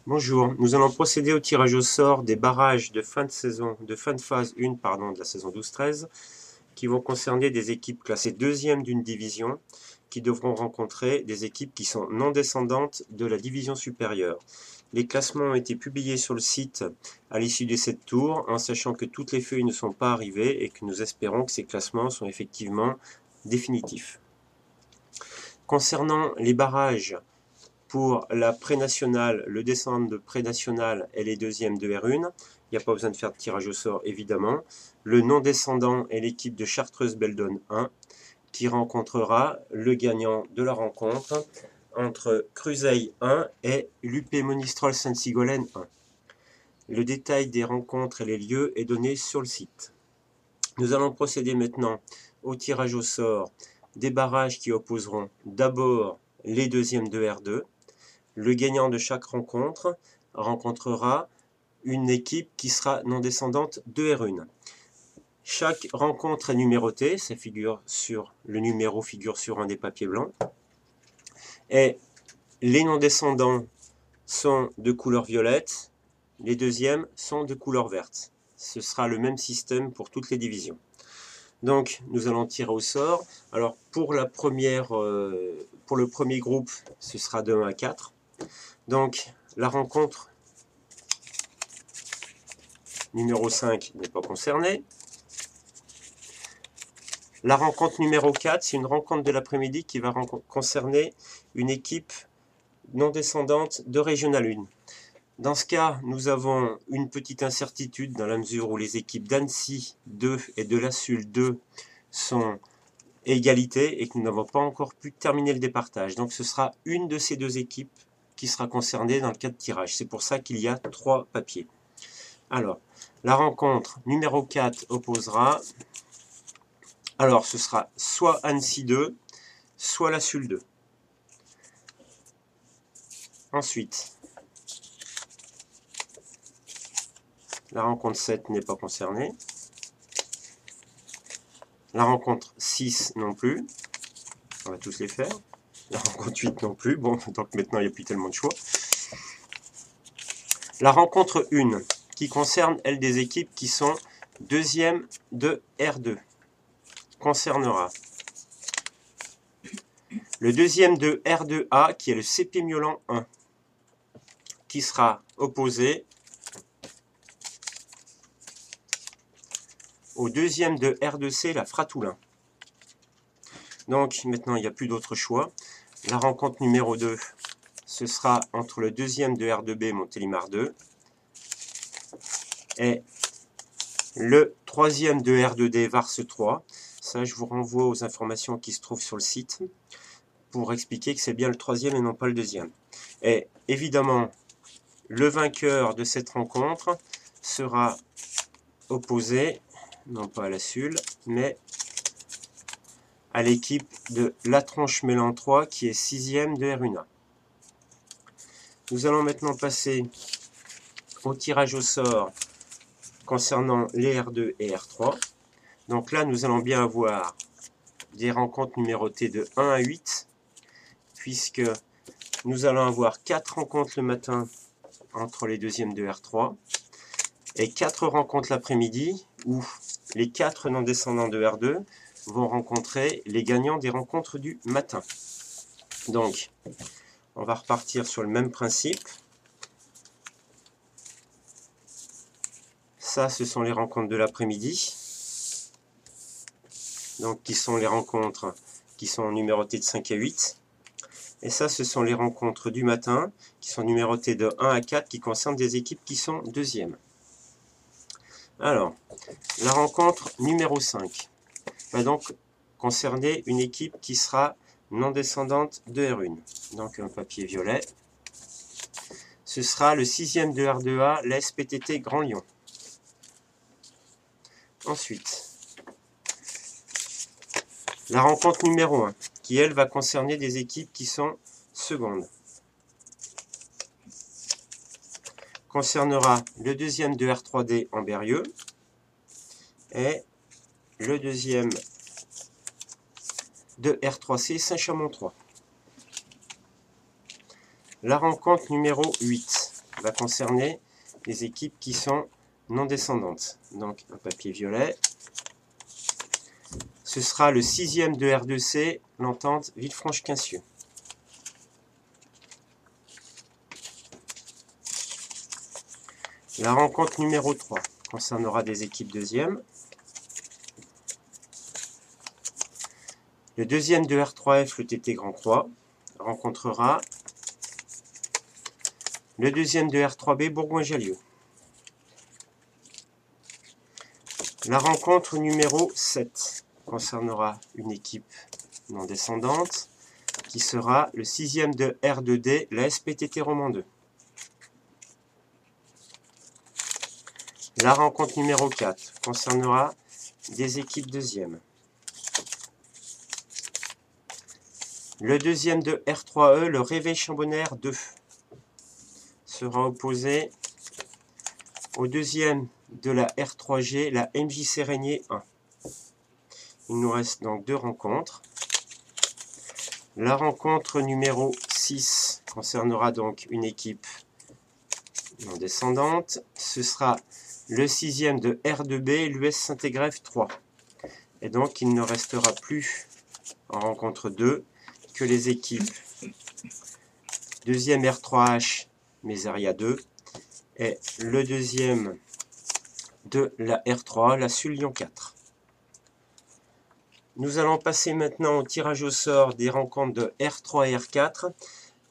Bonjour, nous allons procéder au tirage au sort des barrages de fin de saison, de fin de phase 1 pardon, de la saison 12-13 qui vont concerner des équipes classées deuxième d'une division qui devront rencontrer des équipes qui sont non descendantes de la division supérieure. Les classements ont été publiés sur le site à l'issue de cette tour en sachant que toutes les feuilles ne sont pas arrivées et que nous espérons que ces classements sont effectivement définitifs. Concernant les barrages, pour la pré-nationale, le descendant de pré-nationale est les deuxièmes de R1. Il n'y a pas besoin de faire de tirage au sort, évidemment. Le non-descendant est l'équipe de Chartreuse-Beldon 1, qui rencontrera le gagnant de la rencontre entre Cruzeil 1 et l'UP Monistrol Saint-Sigolène 1. Le détail des rencontres et les lieux est donné sur le site. Nous allons procéder maintenant au tirage au sort des barrages qui opposeront d'abord les deuxièmes de R2. Le gagnant de chaque rencontre rencontrera une équipe qui sera non descendante de R1. Chaque rencontre est numérotée, ça figure sur le numéro figure sur un des papiers blancs. Et les non descendants sont de couleur violette, les deuxièmes sont de couleur verte. Ce sera le même système pour toutes les divisions. Donc nous allons tirer au sort. Alors pour le premier groupe, ce sera de 1 à 4. Donc, la rencontre numéro 5 n'est pas concernée. La rencontre numéro 4, c'est une rencontre de l'après-midi qui va concerner une équipe non descendante de Régional 1. Dans ce cas, nous avons une petite incertitude dans la mesure où les équipes d'Annecy 2 et de La Sulle 2 sont égalité et que nous n'avons pas encore pu terminer le départage. Donc ce sera une de ces deux équipes qui sera concernée dans le cas de tirage. C'est pour ça qu'il y a 3 papiers. Alors, la rencontre numéro 4 opposera, alors ce sera soit Annecy 2, soit La Sulle 2. Ensuite, la rencontre 7 n'est pas concernée. La rencontre 6 non plus. On va tous les faire. La rencontre 8 non plus. Bon, donc maintenant il n'y a plus tellement de choix. La rencontre 1, qui concerne, elle, des équipes qui sont deuxième de R2, concernera le deuxième de R2A, qui est le CP Miolan 1, qui sera opposé au deuxième de R2C, la Fratoulin. Donc maintenant il n'y a plus d'autre choix. La rencontre numéro 2, ce sera entre le deuxième de R2B, Montélimar 2, et le troisième de R2D, Varse 3. Ça, je vous renvoie aux informations qui se trouvent sur le site pour expliquer que c'est bien le troisième et non pas le deuxième. Et évidemment, le vainqueur de cette rencontre sera opposé, non pas à la Sulle, mais à l'équipe de La Tronche-Mélan 3 qui est 6e de R1A. Nous allons maintenant passer au tirage au sort concernant les R2 et R3. Donc là, nous allons bien avoir des rencontres numérotées de 1 à 8, puisque nous allons avoir 4 rencontres le matin entre les deuxièmes de R3 et 4 rencontres l'après-midi où les 4 non descendants de R2 vont rencontrer les gagnants des rencontres du matin. Donc, on va repartir sur le même principe. Ça, ce sont les rencontres de l'après-midi. Donc, qui sont les rencontres qui sont numérotées de 5 à 8. Et ça, ce sont les rencontres du matin qui sont numérotées de 1 à 4 qui concernent des équipes qui sont deuxièmes. Alors, la rencontre numéro 5 va donc concerner une équipe qui sera non descendante de R1. Donc un papier violet. Ce sera le 6e de R2A, la SPTT Grand Lyon. Ensuite, la rencontre numéro 1, qui elle va concerner des équipes qui sont secondes. Concernera le deuxième de R3D en Berrieux et le deuxième de R3C Saint-Chamond 3. La rencontre numéro 8 va concerner les équipes qui sont non descendantes. Donc un papier violet. Ce sera le 6e de R2C, l'entente Villefranche-Quincieux. La rencontre numéro 3 concernera des équipes deuxièmes. Le 2e de R3F, le TT Grand Croix, rencontrera le 2e de R3B, Bourgoin-Jallieu. La rencontre numéro 7 concernera une équipe non descendante qui sera le 6e de R2D, la SPTT Romand 2. La rencontre numéro 4 concernera des équipes deuxièmes. Le 2e de R3E, le Réveil Chambonnaire 2, sera opposé au 2e de la R3G, la MJC Régnier 1. Il nous reste donc 2 rencontres. La rencontre numéro 6 concernera donc une équipe non descendante. Ce sera le 6e de R2B, l'US Saint-Égrève 3. Et donc il ne restera plus en rencontre 2 que les équipes 2e R3H, Mézeria 2, et le 2e de la R3, la SUL Lyon 4. Nous allons passer maintenant au tirage au sort des rencontres de R3 et R4.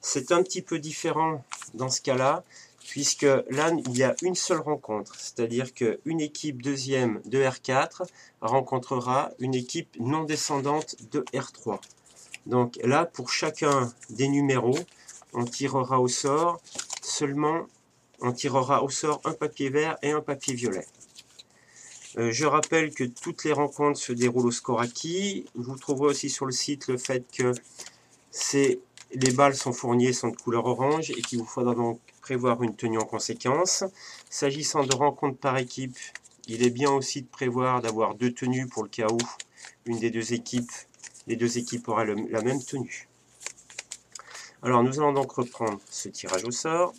C'est un petit peu différent dans ce cas-là, puisque là, il y a une seule rencontre. C'est-à-dire qu'une équipe deuxième de R4 rencontrera une équipe non descendante de R3. Donc là, pour chacun des numéros, on tirera au sort un papier vert et un papier violet. Je rappelle que toutes les rencontres se déroulent au score acquis. Vous trouverez aussi sur le site le fait que les balles sont fournies, sont de couleur orange et qu'il vous faudra donc prévoir une tenue en conséquence. S'agissant de rencontres par équipe, il est bien aussi de prévoir d'avoir 2 tenues pour le cas où les deux équipes auraient la même tenue. Alors nous allons donc reprendre ce tirage au sort.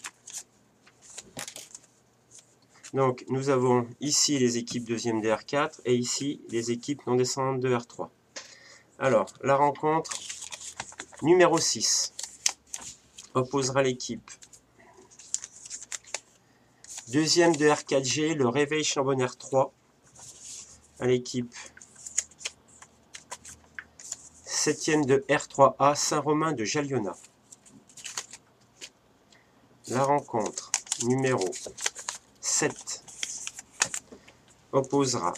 Donc nous avons ici les équipes deuxième de R4 et ici les équipes non descendantes de R3. Alors la rencontre numéro 6 opposera l'équipe deuxième de R4G, le Réveil Chambonnaire 3, à l'équipe 7e de R3A, Saint-Romain de Jalliona. La rencontre numéro 7 opposera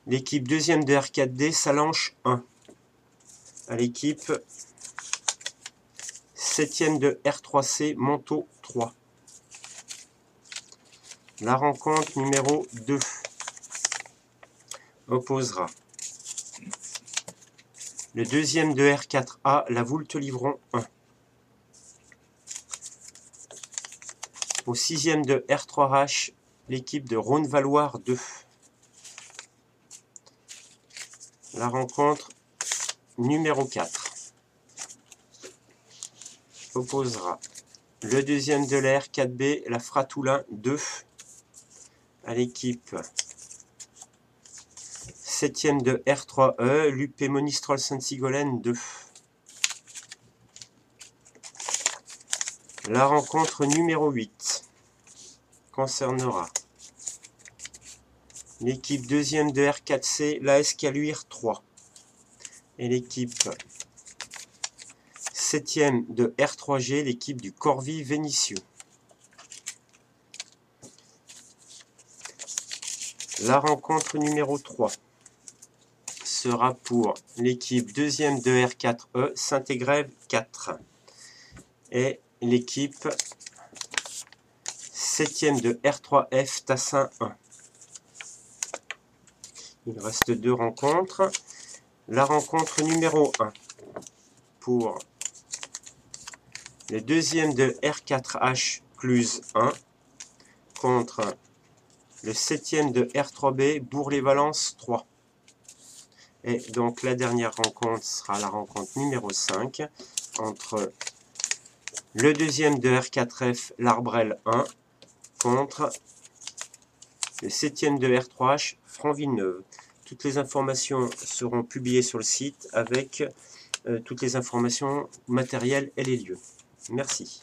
l'équipe 2e de R4D, Salanches 1, à l'équipe 7e de R3C, Montaut 3. La rencontre numéro 2 opposera le 2e de R4A, la Voulte-Livron 1. Au 6e de R3H, l'équipe de Rhône-Valoir 2. La rencontre numéro 4 opposera le 2e de la R4B, la Fratoulin 2, à l'équipe 7e de R3E, l'UP Monistrol Sainte-Sigolène 2. La rencontre numéro 8 concernera l'équipe 2e de R4C, la Escaluire 3, et l'équipe 7e de R3G, l'équipe du Corvie Vénitieux. La rencontre numéro 3 sera pour l'équipe 2e de R4E, Saint-Égrève 4, et l'équipe 7e de R3F, Tassin 1. Il reste 2 rencontres. La rencontre numéro 1 pour le 2e de R4H, Cluse 1, contre le 7e de R3B, Bourg-les-Valences 3. Et donc la dernière rencontre sera la rencontre numéro 5 entre Le deuxième de R4F, l'Arbrel 1, contre le 7e de R3H, Franc-Villeneuve. Toutes les informations seront publiées sur le site avec toutes les informations matérielles et les lieux. Merci.